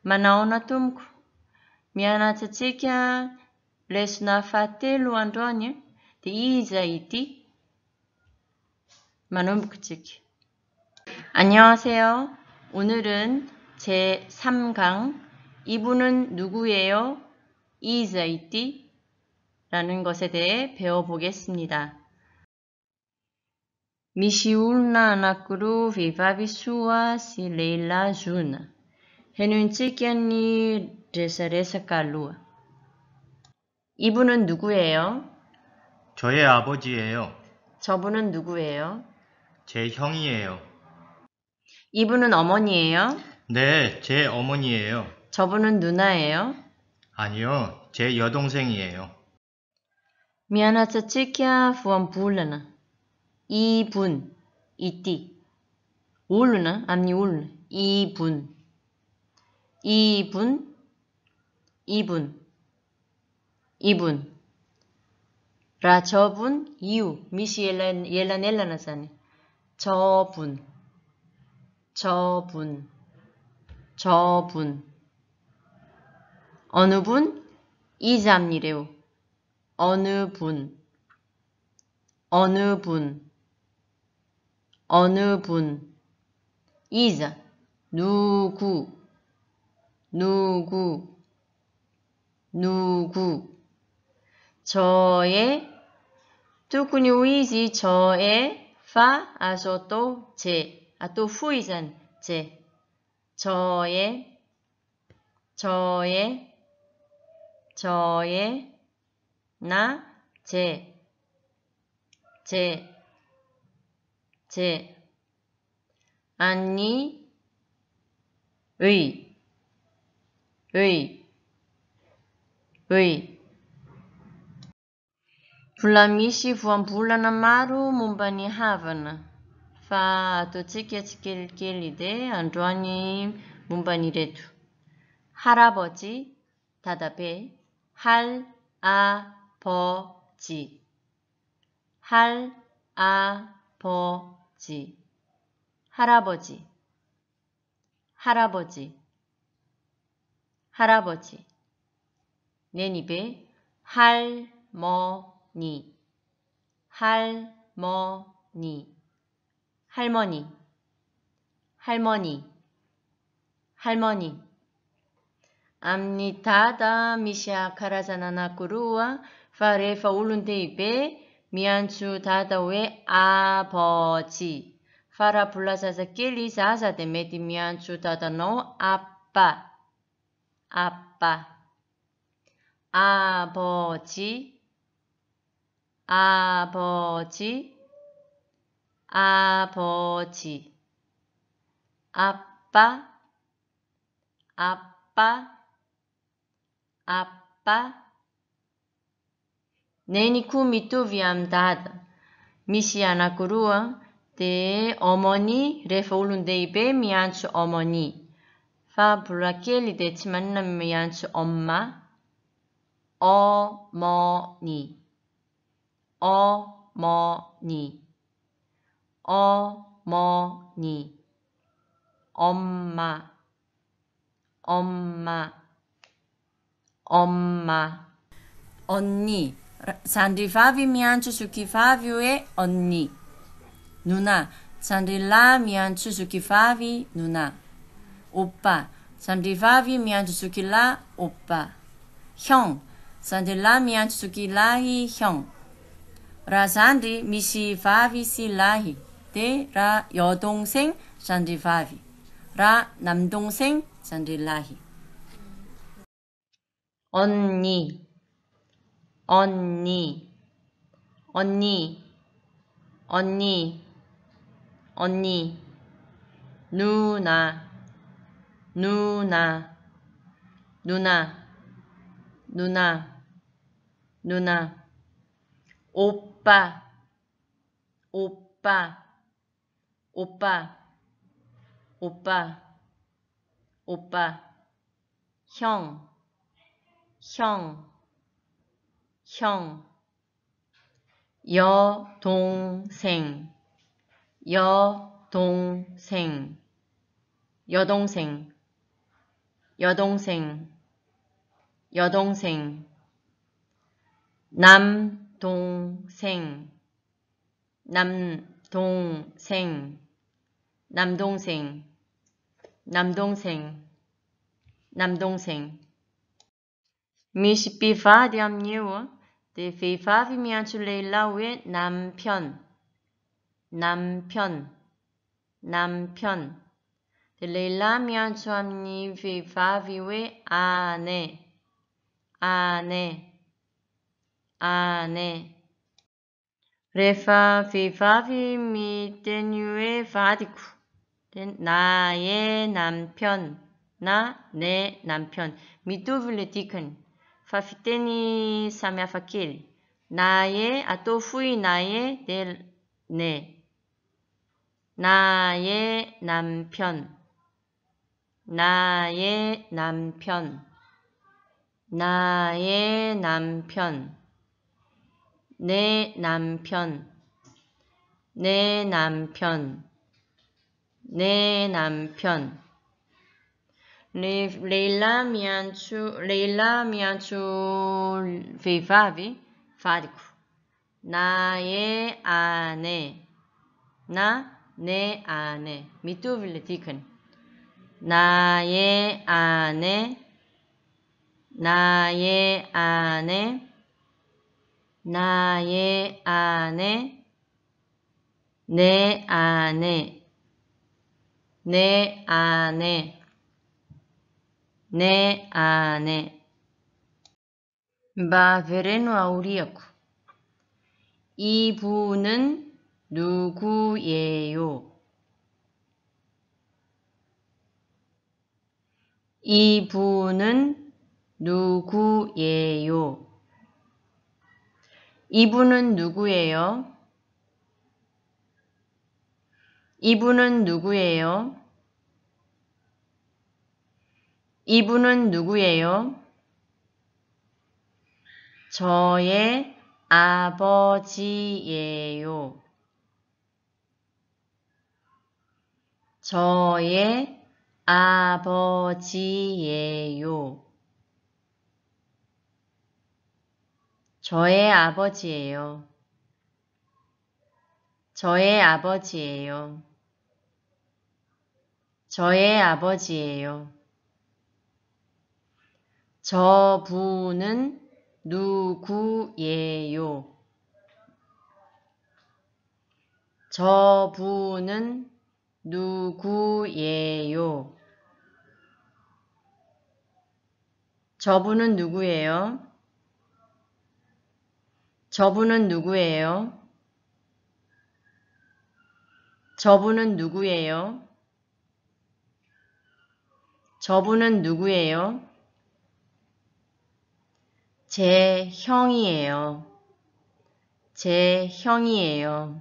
Manao na tompoko. Mianatra antsika lesona fahatelo androany dia iza ity? 마nomboka tsika. 안녕하세요. 오늘은 제3강 이분은 누구예요? 이자 이띠? 라는 것에 대해 배워보겠습니다. Mishiulna anakuru vehivavy soa sy lehilahy zona. 해놓은tsika ny resaresaka aloha. 이분은 누구예요? 저의 아버지예요. 저분은 누구예요? 제 형이에요. 이분은 어머니예요? 네, 제 어머니예요. 저분은 누나예요? 아니요, 제 여동생이에요. 미안하자치kia 부원불러나. 이분, 이띠. 올르나? 암니 올르. 이분. 이분. 라 저분, 이유. 미시 옐라넬라나사니. 저분. 어느 분? 이잠니래요. 어느 분. 이자. 누구. 저의 tukun이 우이지 저의 파 아소또 제. 또 후이잔 제. 저의 나 제 아니 의 Volamisy voambolana maro momba ny havana. Fa ataontsika tsikelikely dia androany momba n'ireto. 할아버지, 다다배, 할아버지. 할아버지. 내 입에 할머니. Amin'ny misy karazana anankiroa fa rehefa olon-dehibe miantso dada hoe abaji. Fa raha mbola zazakely zaza dia mety miantso dadanao appa. 아버지. 아빠. 내니 미tovy amin'ny dada. Misy anankiroa dia 어머니 rehefa olon-dehibe miantso 어머니. Fa mbola kely dia tsy maninona miantso 엄마. 어머니. 엄마. 언니. Sandrivavy miantso sokivavy hoe 언니. 누나. Sandrilahy miantso sokivavy 누나. 오빠. Sandrivavy miantso sokilahy 오빠. 형. Sandrilahy miantso sokilahy 형. Raha zandry misy vavy sy lahy dia raha 여동생 zandrivavy. Raha 남동생 zandrilahy. 언니. 누나. 오빠. 형. 여동생. 여동생, 여동생. 남동생, 남동생, 남동생, 남동생, nam동생. Misy mpivady amin'io dia vehivavy miantso lehilahy hoe nampion, nampion, nampion. Dia lehilahy miantso amin'ny vehivavy hoe ane, ane, ane. Rehefa vehivavy miteny hoe vadiko, nae nampion, na ne nampion. Mitovy le dikany, fa fiteny samihafa kely. Nae atao fohy nae dia ne. 나의 남편, 나의 남편, 나의 남편, 내 남편, 내 남편, 내 남편. Leila miantso vehivavy vadiko. 나의 아내, 나 내 아내. 미tovy le dikany. 나의 아내, 나의 아내, 나의 아내, 내 아내, 내 아내, 내 아내. Mba vereno aoriako. 이분은 누구예요? 이분은 누구예요? 이분은 누구예요? 이분은 누구예요? 이분은 누구예요? 저의 아버지예요. 저의 아버지예요. 저의 아버지예요. 저의 아버지예요. 저의 아버지예요. 저분은 누구예요? 저분은 누구예요? 저분은 누구예요? 저분은 누구예요? 저분은 누구예요? 저분은 누구예요? 제 형이에요. 제 형이에요.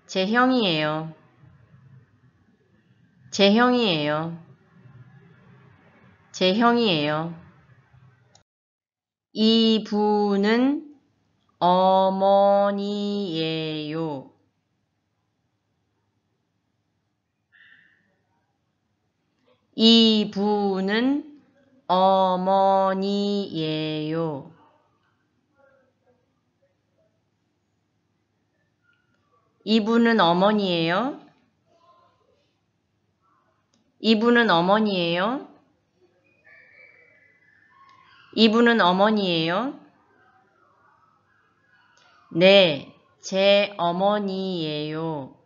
제 형이에요. 제 형이에요. 제 형이에요. 이분은 어머니예요. 이분은 어머니예요. 이분은 어머니예요? 이분은 어머니예요? 이분은 어머니예요? 네, 제 어머니예요.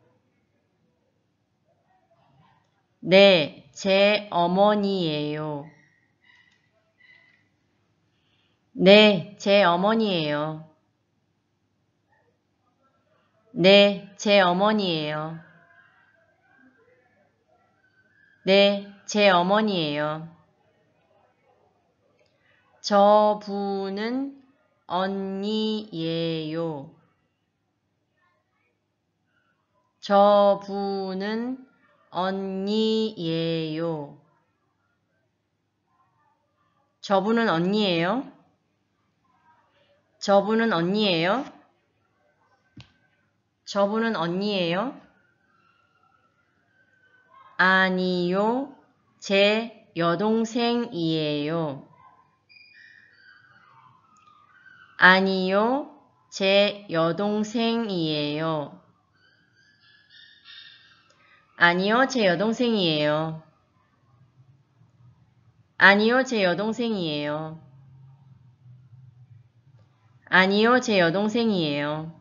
네, 제 어머니예요. 네, 제 어머니예요. 네, 제 어머니예요. 네, 제 어머니예요. 저분은 언니예요. 저분은 언니예요. 저분은 언니예요? 저분은 언니예요? 저분은 언니예요? 아니요, 제 여동생이에요. 아니요, 제 여동생이에요. 아니요, 제 여동생이에요. 아니요, 제 여동생이에요. 아니요, 제 여동생이에요.